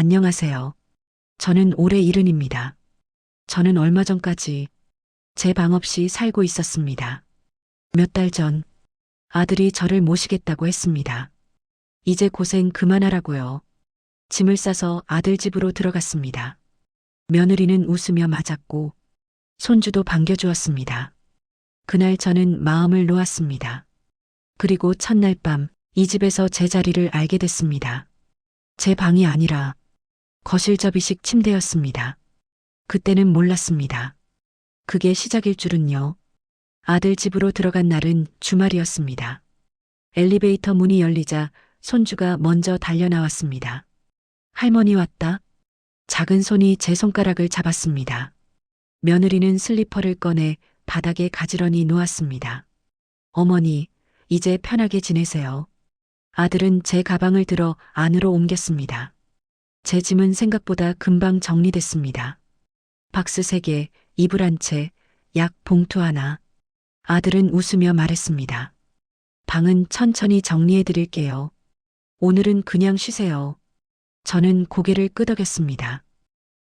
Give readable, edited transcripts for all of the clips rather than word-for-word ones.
안녕하세요. 저는 올해 70입니다. 저는 얼마 전까지 제 방 없이 살고 있었습니다. 몇 달 전 아들이 저를 모시겠다고 했습니다. 이제 고생 그만하라고요. 짐을 싸서 아들 집으로 들어갔습니다. 며느리는 웃으며 맞았고 손주도 반겨주었습니다. 그날 저는 마음을 놓았습니다. 그리고 첫날 밤 이 집에서 제 자리를 알게 됐습니다. 제 방이 아니라 거실 접이식 침대였습니다. 그때는 몰랐습니다. 그게 시작일 줄은요. 아들 집으로 들어간 날은 주말이었습니다. 엘리베이터 문이 열리자 손주가 먼저 달려나왔습니다. 할머니 왔다. 작은 손이 제 손가락을 잡았습니다. 며느리는 슬리퍼를 꺼내 바닥에 가지런히 놓았습니다. 어머니, 이제 편하게 지내세요. 아들은 제 가방을 들어 안으로 옮겼습니다. 제 짐은 생각보다 금방 정리됐습니다. 박스 3개, 이불 한 채, 약 봉투 하나. 아들은 웃으며 말했습니다. 방은 천천히 정리해 드릴게요. 오늘은 그냥 쉬세요. 저는 고개를 끄덕였습니다.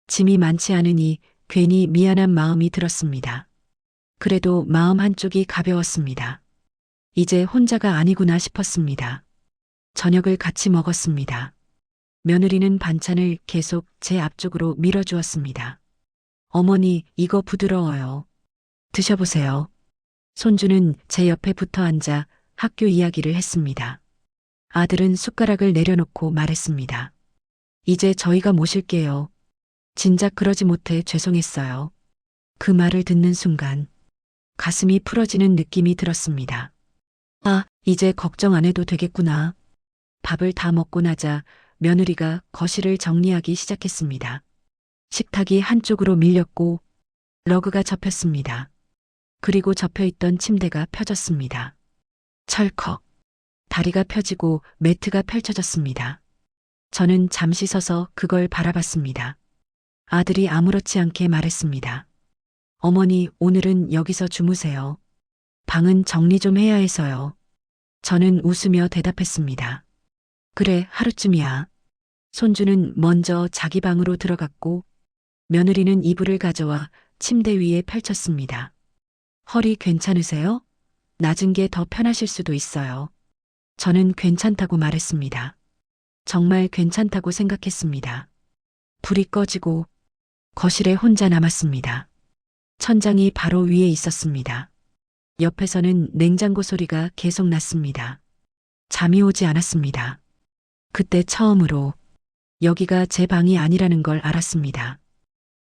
짐이 많지 않으니 괜히 미안한 마음이 들었습니다. 그래도 마음 한쪽이 가벼웠습니다. 이제 혼자가 아니구나 싶었습니다. 저녁을 같이 먹었습니다. 며느리는 반찬을 계속 제 앞쪽으로 밀어주었습니다. 어머니, 이거 부드러워요. 드셔보세요. 손주는 제 옆에 붙어 앉아 학교 이야기를 했습니다. 아들은 숟가락을 내려놓고 말했습니다. 이제 저희가 모실게요. 진작 그러지 못해 죄송했어요. 그 말을 듣는 순간 가슴이 풀어지는 느낌이 들었습니다. 아, 이제 걱정 안 해도 되겠구나. 밥을 다 먹고 나자 며느리가 거실을 정리하기 시작했습니다. 식탁이 한쪽으로 밀렸고 러그가 접혔습니다. 그리고 접혀있던 침대가 펴졌습니다. 철컥. 다리가 펴지고 매트가 펼쳐졌습니다. 저는 잠시 서서 그걸 바라봤습니다. 아들이 아무렇지 않게 말했습니다. 어머니, 오늘은 여기서 주무세요. 방은 정리 좀 해야 해서요. 저는 웃으며 대답했습니다. 그래, 하루쯤이야. 손주는 먼저 자기 방으로 들어갔고 며느리는 이불을 가져와 침대 위에 펼쳤습니다. 허리 괜찮으세요? 낮은 게 더 편하실 수도 있어요. 저는 괜찮다고 말했습니다. 정말 괜찮다고 생각했습니다. 불이 꺼지고 거실에 혼자 남았습니다. 천장이 바로 위에 있었습니다. 옆에서는 냉장고 소리가 계속 났습니다. 잠이 오지 않았습니다. 그때 처음으로 여기가 제 방이 아니라는 걸 알았습니다.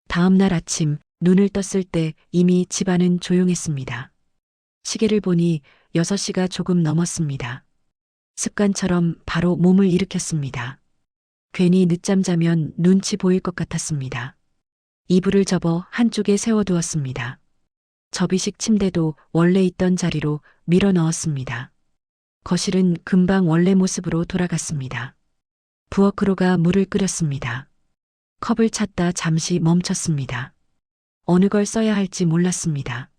다음 날 아침 눈을 떴을 때 이미 집안은 조용했습니다. 시계를 보니 6시가 조금 넘었습니다. 습관처럼 바로 몸을 일으켰습니다. 괜히 늦잠 자면 눈치 보일 것 같았습니다. 이불을 접어 한쪽에 세워두었습니다. 접이식 침대도 원래 있던 자리로 밀어 넣었습니다. 거실은 금방 원래 모습으로 돌아갔습니다. 부엌으로 물을 끓였습니다. 컵을 찾다 잠시 멈췄습니다. 어느 걸 써야 할지 몰랐습니다.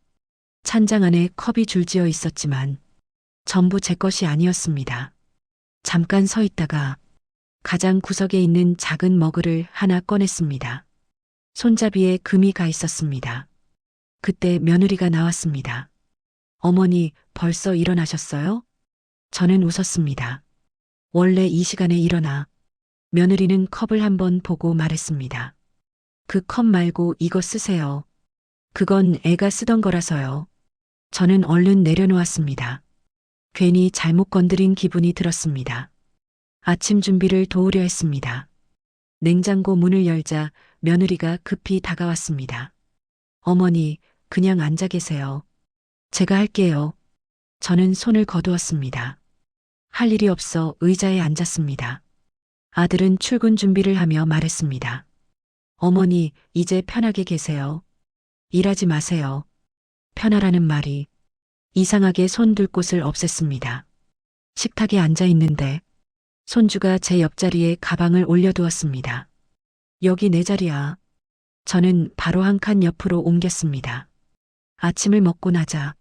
찬장 안에 컵이 줄지어 있었지만 전부 제 것이 아니었습니다. 잠깐 서 있다가 가장 구석에 있는 작은 머그를 하나 꺼냈습니다. 손잡이에 금이 가 있었습니다. 그때 며느리가 나왔습니다. 어머니, 벌써 일어나셨어요? 저는 웃었습니다. 원래 이 시간에 일어나. 며느리는 컵을 한번 보고 말했습니다. 그 컵 말고 이거 쓰세요. 그건 애가 쓰던 거라서요. 저는 얼른 내려놓았습니다. 괜히 잘못 건드린 기분이 들었습니다. 아침 준비를 도우려 했습니다. 냉장고 문을 열자 며느리가 급히 다가왔습니다. 어머니, 그냥 앉아 계세요. 제가 할게요. 저는 손을 거두었습니다. 할 일이 없어 의자에 앉았습니다. 아들은 출근 준비를 하며 말했습니다. 어머니, 이제 편하게 계세요. 일하지 마세요. 편하라는 말이 이상하게 손 둘 곳을 없앴습니다. 식탁에 앉아 있는데 손주가 제 옆자리에 가방을 올려두었습니다. 여기 내 자리야. 저는 바로 한 칸 옆으로 옮겼습니다. 아침을 먹고 나자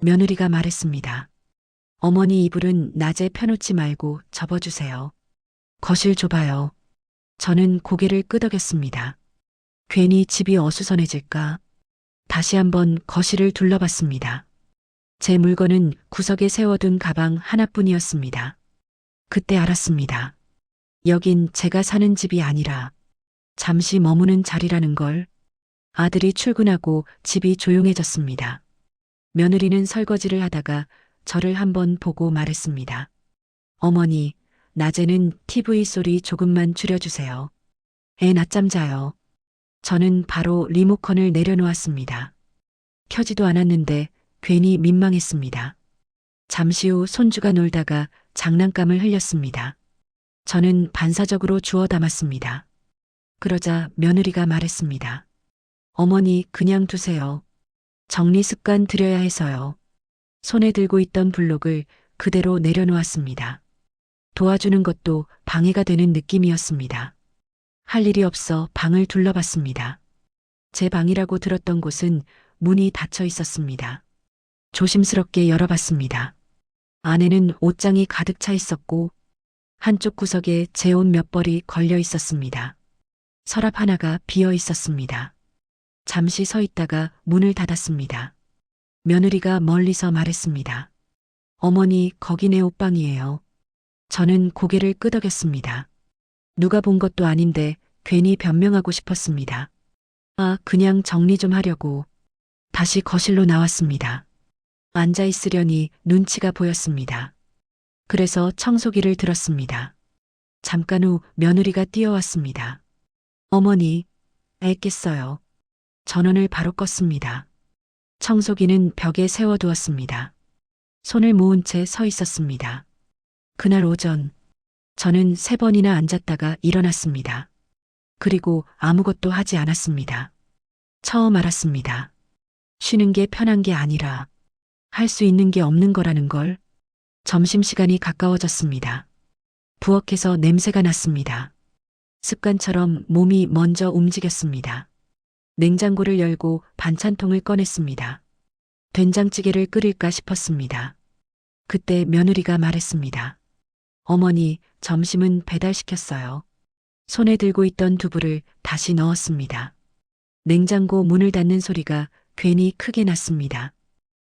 며느리가 말했습니다. 어머니 이불은 낮에 펴놓지 말고 접어주세요. 거실 좁아요. 저는 고개를 끄덕였습니다. 괜히 집이 어수선해질까? 다시 한번 거실을 둘러봤습니다. 제 물건은 구석에 세워둔 가방 하나뿐이었습니다. 그때 알았습니다. 여긴 제가 사는 집이 아니라 잠시 머무는 자리라는 걸. 아들이 출근하고 집이 조용해졌습니다. 며느리는 설거지를 하다가 저를 한번 보고 말했습니다. 어머니, 낮에는 TV 소리 조금만 줄여주세요. 애 낮잠 자요. 저는 바로 리모컨을 내려놓았습니다. 켜지도 않았는데 괜히 민망했습니다. 잠시 후 손주가 놀다가 장난감을 흘렸습니다. 저는 반사적으로 주워 담았습니다. 그러자 며느리가 말했습니다. 어머니, 그냥 두세요. 정리 습관 들여야 해서요. 손에 들고 있던 블록을 그대로 내려놓았습니다. 도와주는 것도 방해가 되는 느낌이었습니다. 할 일이 없어 방을 둘러봤습니다. 제 방이라고 들었던 곳은 문이 닫혀 있었습니다. 조심스럽게 열어봤습니다. 안에는 옷장이 가득 차 있었고 한쪽 구석에 제 옷 몇 벌이 걸려 있었습니다. 서랍 하나가 비어 있었습니다. 잠시 서 있다가 문을 닫았습니다. 며느리가 멀리서 말했습니다. 어머니, 거기 내 옷방이에요. 저는 고개를 끄덕였습니다. 누가 본 것도 아닌데 괜히 변명하고 싶었습니다. 아, 그냥 정리 좀 하려고. 다시 거실로 나왔습니다. 앉아 있으려니 눈치가 보였습니다. 그래서 청소기를 들었습니다. 잠깐 후 며느리가 뛰어왔습니다. 어머니, 애 깼어요. 전원을 바로 껐습니다. 청소기는 벽에 세워두었습니다. 손을 모은 채 서 있었습니다. 그날 오전, 저는 3번이나 앉았다가 일어났습니다. 그리고 아무것도 하지 않았습니다. 처음 알았습니다. 쉬는 게 편한 게 아니라 할 수 있는 게 없는 거라는 걸. 점심시간이 가까워졌습니다. 부엌에서 냄새가 났습니다. 습관처럼 몸이 먼저 움직였습니다. 냉장고를 열고 반찬통을 꺼냈습니다. 된장찌개를 끓일까 싶었습니다. 그때 며느리가 말했습니다. 어머니, 점심은 배달시켰어요. 손에 들고 있던 두부를 다시 넣었습니다. 냉장고 문을 닫는 소리가 괜히 크게 났습니다.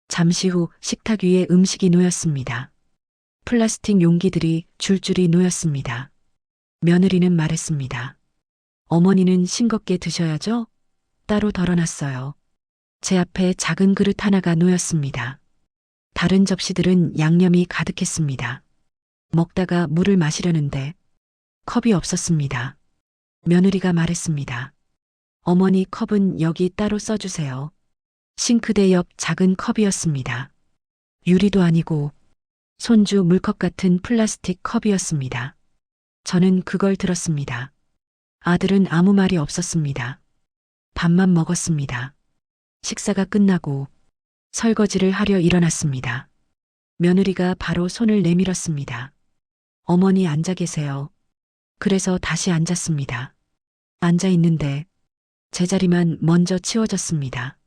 잠시 후 식탁 위에 음식이 놓였습니다. 플라스틱 용기들이 줄줄이 놓였습니다. 며느리는 말했습니다. 어머니는 싱겁게 드셔야죠? 따로 덜어놨어요. 제 앞에 작은 그릇 하나가 놓였습니다. 다른 접시들은 양념이 가득했습니다. 먹다가 물을 마시려는데 컵이 없었습니다. 며느리가 말했습니다. 어머니, 컵은 여기 따로 써주세요. 싱크대 옆 작은 컵이었습니다. 유리도 아니고 손주 물컵 같은 플라스틱 컵이었습니다. 저는 그걸 들었습니다. 아들은 아무 말이 없었습니다. 밥만 먹었습니다. 식사가 끝나고 설거지를 하려 일어났습니다. 며느리가 바로 손을 내밀었습니다. 어머니, 앉아 계세요. 그래서 다시 앉았습니다. 앉아 있는데 제자리만 먼저 치워졌습니다.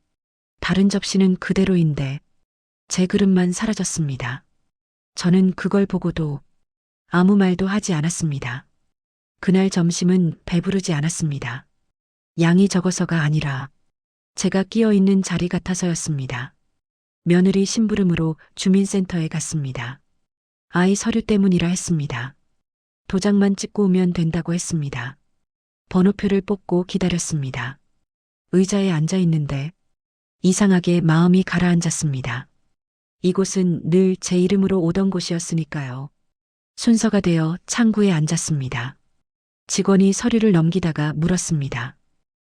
다른 접시는 그대로인데 제 그릇만 사라졌습니다. 저는 그걸 보고도 아무 말도 하지 않았습니다. 그날 점심은 배부르지 않았습니다. 양이 적어서가 아니라 제가 끼어 있는 자리 같아서였습니다. 며느리 심부름으로 주민센터에 갔습니다. 아이 서류 때문이라 했습니다. 도장만 찍고 오면 된다고 했습니다. 번호표를 뽑고 기다렸습니다. 의자에 앉아 있는데 이상하게 마음이 가라앉았습니다. 이곳은 늘 제 이름으로 오던 곳이었으니까요. 순서가 되어 창구에 앉았습니다. 직원이 서류를 넘기다가 물었습니다.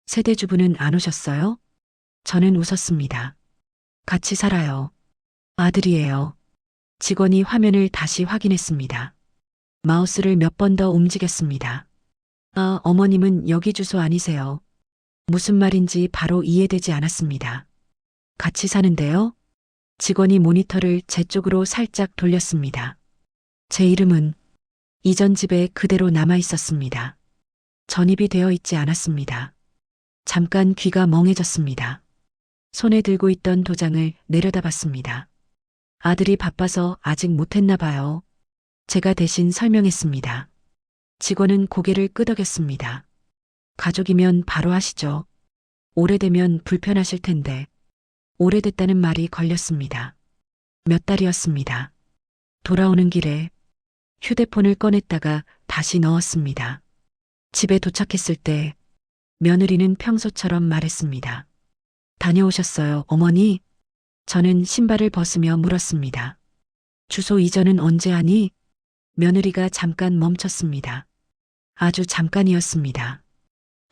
세대주부는 안 오셨어요? 저는 웃었습니다. 같이 살아요. 아들이에요. 직원이 화면을 다시 확인했습니다. 마우스를 몇 번 더 움직였습니다. 아, 어머님은 여기 주소 아니세요? 무슨 말인지 바로 이해되지 않았습니다. 같이 사는데요? 직원이 모니터를 제 쪽으로 살짝 돌렸습니다. 제 이름은 이전 집에 그대로 남아 있었습니다. 전입이 되어 있지 않았습니다. 잠깐 귀가 멍해졌습니다. 손에 들고 있던 도장을 내려다봤습니다. 아들이 바빠서 아직 못했나 봐요. 제가 대신 설명했습니다. 직원은 고개를 끄덕였습니다. 가족이면 바로 하시죠. 오래되면 불편하실 텐데. 오래됐다는 말이 걸렸습니다. 몇 달이었습니다. 돌아오는 길에 휴대폰을 꺼냈다가 다시 넣었습니다. 집에 도착했을 때 며느리는 평소처럼 말했습니다. 다녀오셨어요, 어머니? 저는 신발을 벗으며 물었습니다. 주소 이전은 언제 하니? 며느리가 잠깐 멈췄습니다. 아주 잠깐이었습니다.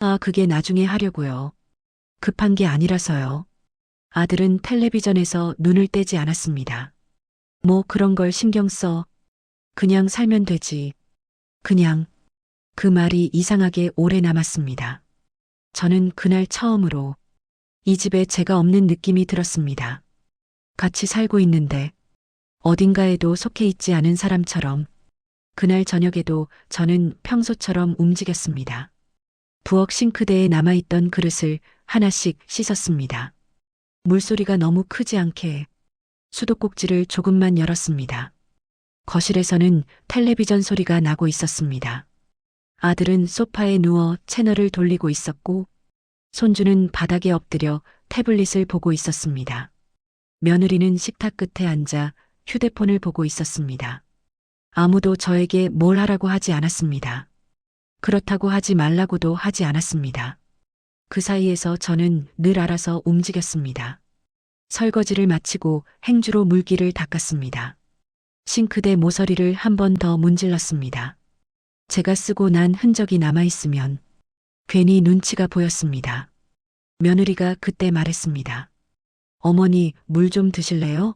아, 그게 나중에 하려고요. 급한 게 아니라서요. 아들은 텔레비전에서 눈을 떼지 않았습니다. 뭐 그런 걸 신경 써. 그냥 살면 되지. 그냥. 그 말이 이상하게 오래 남았습니다. 저는 그날 처음으로 이 집에 제가 없는 느낌이 들었습니다. 같이 살고 있는데 어딘가에도 속해 있지 않은 사람처럼 그날 저녁에도 저는 평소처럼 움직였습니다. 부엌 싱크대에 남아있던 그릇을 하나씩 씻었습니다. 물소리가 너무 크지 않게 수도꼭지를 조금만 열었습니다. 거실에서는 텔레비전 소리가 나고 있었습니다. 아들은 소파에 누워 채널을 돌리고 있었고 손주는 바닥에 엎드려 태블릿을 보고 있었습니다. 며느리는 식탁 끝에 앉아 휴대폰을 보고 있었습니다. 아무도 저에게 뭘 하라고 하지 않았습니다. 그렇다고 하지 말라고도 하지 않았습니다. 그 사이에서 저는 늘 알아서 움직였습니다. 설거지를 마치고 행주로 물기를 닦았습니다. 싱크대 모서리를 한 번 더 문질렀습니다. 제가 쓰고 난 흔적이 남아있으면 괜히 눈치가 보였습니다. 며느리가 그때 말했습니다. 어머니, 물 좀 드실래요?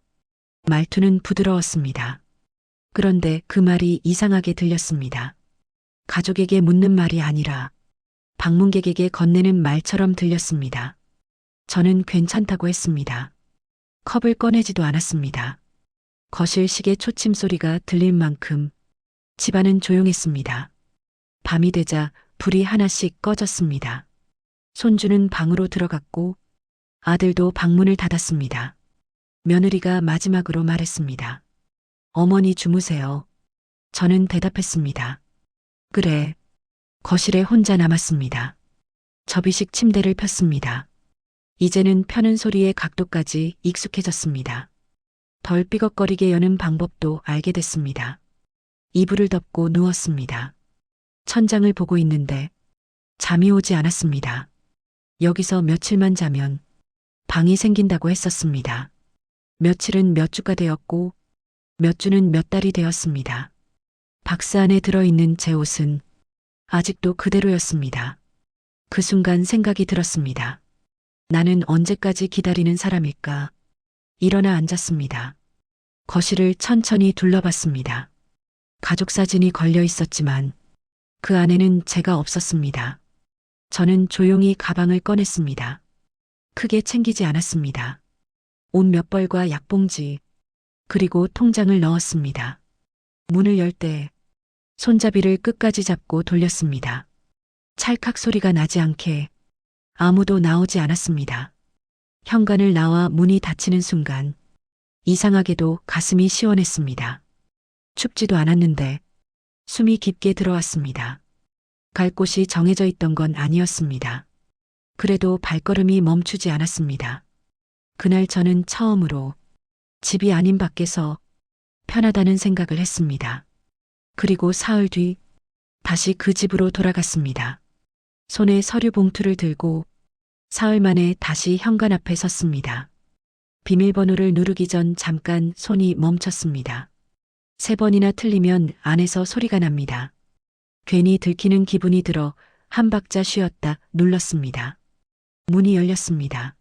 말투는 부드러웠습니다. 그런데 그 말이 이상하게 들렸습니다. 가족에게 묻는 말이 아니라 방문객에게 건네는 말처럼 들렸습니다. 저는 괜찮다고 했습니다. 컵을 꺼내지도 않았습니다. 거실 시계 초침 소리가 들릴 만큼 집안은 조용했습니다. 밤이 되자 불이 하나씩 꺼졌습니다. 손주는 방으로 들어갔고 아들도 방문을 닫았습니다. 며느리가 마지막으로 말했습니다. 어머니 주무세요. 저는 대답했습니다. 그래. 거실에 혼자 남았습니다. 접이식 침대를 폈습니다. 이제는 펴는 소리의 각도까지 익숙해졌습니다. 덜 삐걱거리게 여는 방법도 알게 됐습니다. 이불을 덮고 누웠습니다. 천장을 보고 있는데 잠이 오지 않았습니다. 여기서 며칠만 자면 방이 생긴다고 했었습니다. 며칠은 몇 주가 되었고 몇 주는 몇 달이 되었습니다. 박스 안에 들어있는 제 옷은 아직도 그대로였습니다. 그 순간 생각이 들었습니다. 나는 언제까지 기다리는 사람일까? 일어나 앉았습니다. 거실을 천천히 둘러봤습니다. 가족 사진이 걸려 있었지만 그 안에는 제가 없었습니다. 저는 조용히 가방을 꺼냈습니다. 크게 챙기지 않았습니다. 옷 몇 벌과 약봉지, 그리고 통장을 넣었습니다. 문을 열 때 손잡이를 끝까지 잡고 돌렸습니다. 찰칵 소리가 나지 않게 아무도 나오지 않았습니다. 현관을 나와 문이 닫히는 순간 이상하게도 가슴이 시원했습니다. 춥지도 않았는데 숨이 깊게 들어왔습니다. 갈 곳이 정해져 있던 건 아니었습니다. 그래도 발걸음이 멈추지 않았습니다. 그날 저는 처음으로 집이 아닌 밖에서 편하다는 생각을 했습니다. 그리고 사흘 뒤 다시 그 집으로 돌아갔습니다. 손에 서류 봉투를 들고 사흘 만에 다시 현관 앞에 섰습니다. 비밀번호를 누르기 전 잠깐 손이 멈췄습니다. 3번이나 틀리면 안에서 소리가 납니다. 괜히 들키는 기분이 들어 한 박자 쉬었다 눌렀습니다. 문이 열렸습니다.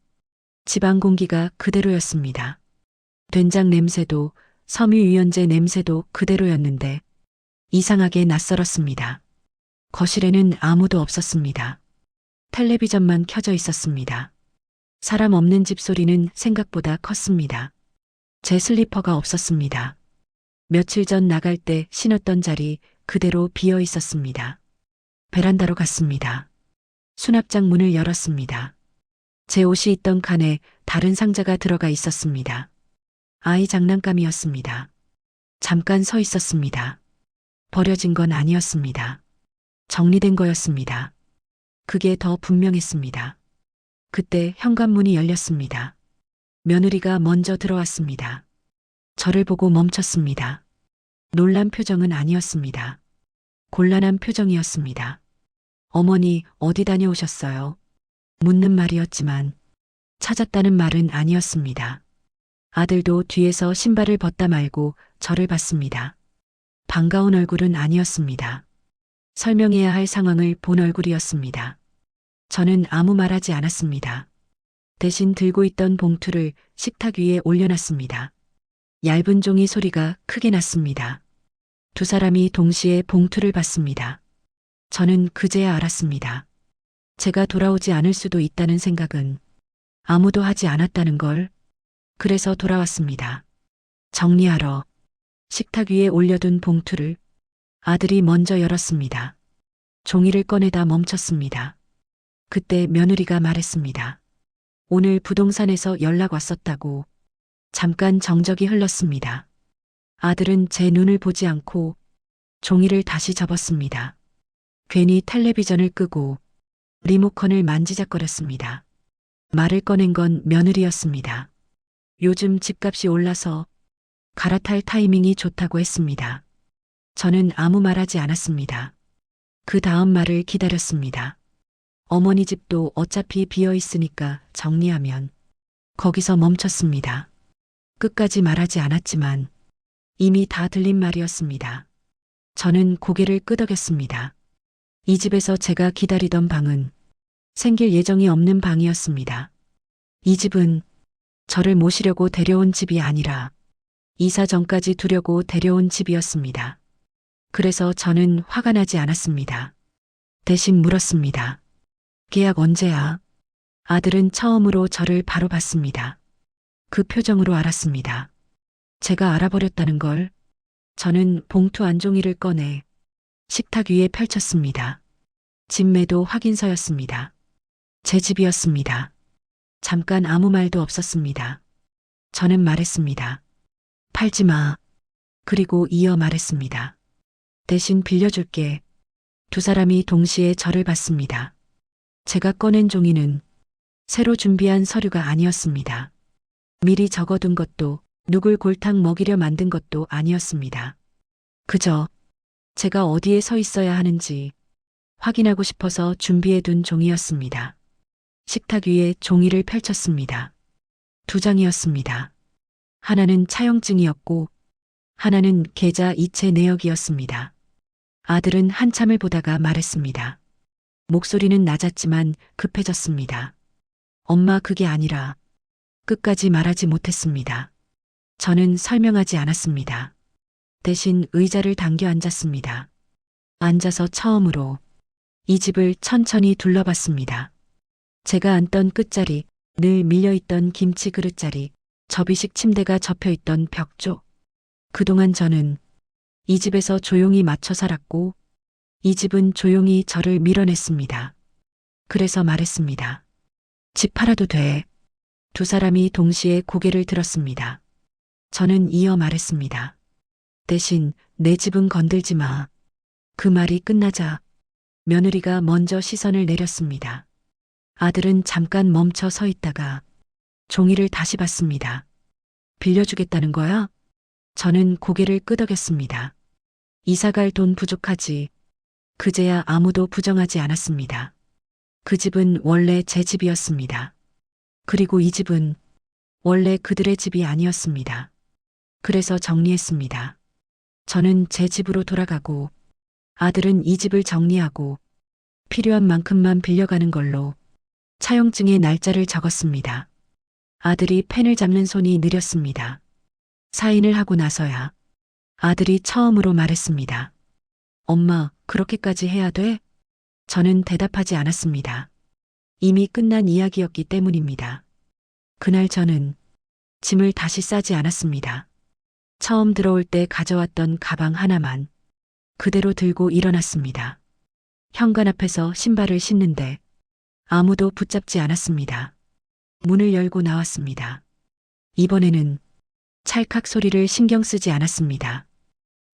집안 공기가 그대로였습니다. 된장 냄새도 섬유유연제 냄새도 그대로였는데 이상하게 낯설었습니다. 거실에는 아무도 없었습니다. 텔레비전만 켜져 있었습니다. 사람 없는 집 소리는 생각보다 컸습니다. 제 슬리퍼가 없었습니다. 며칠 전 나갈 때 신었던 자리 그대로 비어 있었습니다. 베란다로 갔습니다. 수납장 문을 열었습니다. 제 옷이 있던 칸에 다른 상자가 들어가 있었습니다. 아이 장난감이었습니다. 잠깐 서 있었습니다. 버려진 건 아니었습니다. 정리된 거였습니다. 그게 더 분명했습니다. 그때 현관문이 열렸습니다. 며느리가 먼저 들어왔습니다. 저를 보고 멈췄습니다. 놀란 표정은 아니었습니다. 곤란한 표정이었습니다. 어머니, 어디 다녀오셨어요? 묻는 말이었지만 찾았다는 말은 아니었습니다. 아들도 뒤에서 신발을 벗다 말고 저를 봤습니다. 반가운 얼굴은 아니었습니다. 설명해야 할 상황을 본 얼굴이었습니다. 저는 아무 말하지 않았습니다. 대신 들고 있던 봉투를 식탁 위에 올려놨습니다. 얇은 종이 소리가 크게 났습니다. 두 사람이 동시에 봉투를 받습니다. 저는 그제야 알았습니다. 제가 돌아오지 않을 수도 있다는 생각은 아무도 하지 않았다는 걸. 그래서 돌아왔습니다. 정리하러 식탁 위에 올려둔 봉투를 아들이 먼저 열었습니다. 종이를 꺼내다 멈췄습니다. 그때 며느리가 말했습니다. 오늘 부동산에서 연락 왔었다고. 잠깐 정적이 흘렀습니다. 아들은 제 눈을 보지 않고 종이를 다시 접었습니다. 괜히 텔레비전을 끄고 리모컨을 만지작거렸습니다. 말을 꺼낸 건 며느리였습니다. 요즘 집값이 올라서 갈아탈 타이밍이 좋다고 했습니다. 저는 아무 말하지 않았습니다. 그 다음 말을 기다렸습니다. 어머니 집도 어차피 비어 있으니까 정리하면. 거기서 멈췄습니다. 끝까지 말하지 않았지만 이미 다 들린 말이었습니다. 저는 고개를 끄덕였습니다. 이 집에서 제가 기다리던 방은 생길 예정이 없는 방이었습니다. 이 집은 저를 모시려고 데려온 집이 아니라 이사 전까지 두려고 데려온 집이었습니다. 그래서 저는 화가 나지 않았습니다. 대신 물었습니다. 계약 언제야? 아들은 처음으로 저를 바로 봤습니다. 그 표정으로 알았습니다. 제가 알아버렸다는 걸. 저는 봉투 안 종이를 꺼내 식탁 위에 펼쳤습니다. 집 매도 확인서였습니다. 제 집이었습니다. 잠깐 아무 말도 없었습니다. 저는 말했습니다. 팔지 마. 그리고 이어 말했습니다. 대신 빌려줄게. 두 사람이 동시에 저를 봤습니다. 제가 꺼낸 종이는 새로 준비한 서류가 아니었습니다. 미리 적어둔 것도 누굴 골탕 먹이려 만든 것도 아니었습니다. 그저 제가 어디에 서 있어야 하는지 확인하고 싶어서 준비해둔 종이었습니다. 식탁 위에 종이를 펼쳤습니다. 두 장이었습니다. 하나는 차용증이었고 하나는 계좌 이체 내역이었습니다. 아들은 한참을 보다가 말했습니다. 목소리는 낮았지만 급해졌습니다. 엄마, 그게 아니라. 끝까지 말하지 못했습니다. 저는 설명하지 않았습니다. 대신 의자를 당겨 앉았습니다. 앉아서 처음으로 이 집을 천천히 둘러봤습니다. 제가 앉던 끝자리, 늘 밀려있던 김치 그릇자리, 접이식 침대가 접혀있던 벽쪽. 그동안 저는 이 집에서 조용히 맞춰 살았고 이 집은 조용히 저를 밀어냈습니다. 그래서 말했습니다. 집 팔아도 돼. 두 사람이 동시에 고개를 들었습니다. 저는 이어 말했습니다. 대신 내 집은 건들지 마. 그 말이 끝나자 며느리가 먼저 시선을 내렸습니다. 아들은 잠깐 멈춰 서 있다가 종이를 다시 봤습니다. 빌려주겠다는 거야? 저는 고개를 끄덕였습니다. 이사갈 돈 부족하지. 그제야 아무도 부정하지 않았습니다. 그 집은 원래 제 집이었습니다. 그리고 이 집은 원래 그들의 집이 아니었습니다. 그래서 정리했습니다. 저는 제 집으로 돌아가고 아들은 이 집을 정리하고 필요한 만큼만 빌려가는 걸로 차용증에 날짜를 적었습니다. 아들이 펜을 잡는 손이 느렸습니다. 사인을 하고 나서야 아들이 처음으로 말했습니다. 엄마, 그렇게까지 해야 돼? 저는 대답하지 않았습니다. 이미 끝난 이야기였기 때문입니다. 그날 저는 짐을 다시 싸지 않았습니다. 처음 들어올 때 가져왔던 가방 하나만 그대로 들고 일어났습니다. 현관 앞에서 신발을 신는데 아무도 붙잡지 않았습니다. 문을 열고 나왔습니다. 이번에는 찰칵 소리를 신경 쓰지 않았습니다.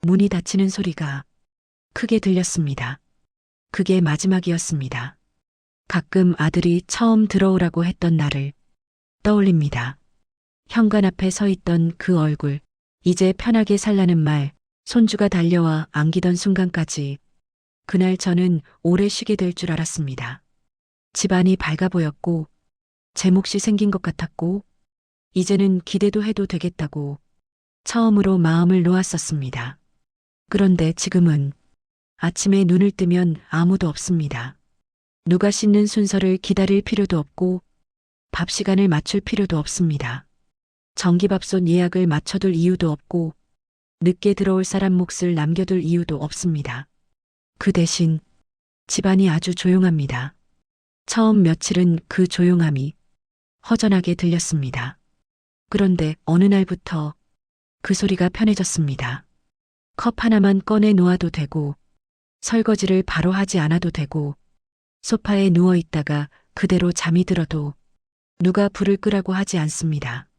문이 닫히는 소리가 크게 들렸습니다. 그게 마지막이었습니다. 가끔 아들이 처음 들어오라고 했던 날을 떠올립니다. 현관 앞에 서 있던 그 얼굴, 이제 편하게 살라는 말, 손주가 달려와 안기던 순간까지 그날 저는 오래 쉬게 될 줄 알았습니다. 집안이 밝아 보였고 제 몫이 생긴 것 같았고 이제는 기대도 해도 되겠다고 처음으로 마음을 놓았었습니다. 그런데 지금은 아침에 눈을 뜨면 아무도 없습니다. 누가 씻는 순서를 기다릴 필요도 없고 밥 시간을 맞출 필요도 없습니다. 전기밥솥 예약을 맞춰둘 이유도 없고 늦게 들어올 사람 몫을 남겨둘 이유도 없습니다. 그 대신 집안이 아주 조용합니다. 처음 며칠은 그 조용함이 허전하게 들렸습니다. 그런데 어느 날부터 그 소리가 편해졌습니다. 컵 하나만 꺼내 놓아도 되고 설거지를 바로 하지 않아도 되고 소파에 누워 있다가 그대로 잠이 들어도 누가 불을 끄라고 하지 않습니다.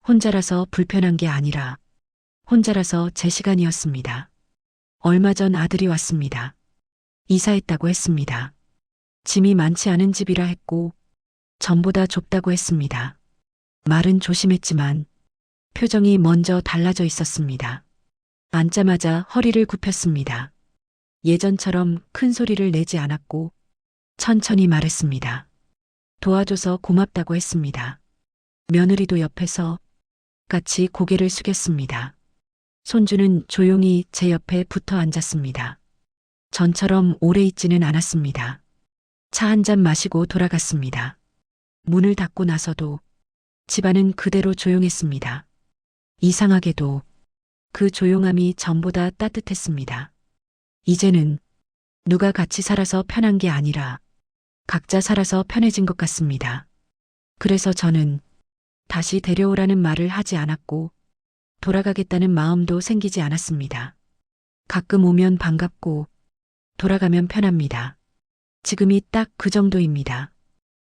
혼자라서 불편한 게 아니라 혼자라서 제 시간이었습니다. 얼마 전 아들이 왔습니다. 이사했다고 했습니다. 짐이 많지 않은 집이라 했고 전보다 좁다고 했습니다. 말은 조심했지만 표정이 먼저 달라져 있었습니다. 앉자마자 허리를 굽혔습니다. 예전처럼 큰 소리를 내지 않았고 천천히 말했습니다. 도와줘서 고맙다고 했습니다. 며느리도 옆에서 같이 고개를 숙였습니다. 손주는 조용히 제 옆에 붙어 앉았습니다. 전처럼 오래 있지는 않았습니다. 차 한 잔 마시고 돌아갔습니다. 문을 닫고 나서도 집안은 그대로 조용했습니다. 이상하게도 그 조용함이 전보다 따뜻했습니다. 이제는 누가 같이 살아서 편한 게 아니라 각자 살아서 편해진 것 같습니다. 그래서 저는 다시 데려오라는 말을 하지 않았고 돌아가겠다는 마음도 생기지 않았습니다. 가끔 오면 반갑고 돌아가면 편합니다. 지금이 딱 그 정도입니다.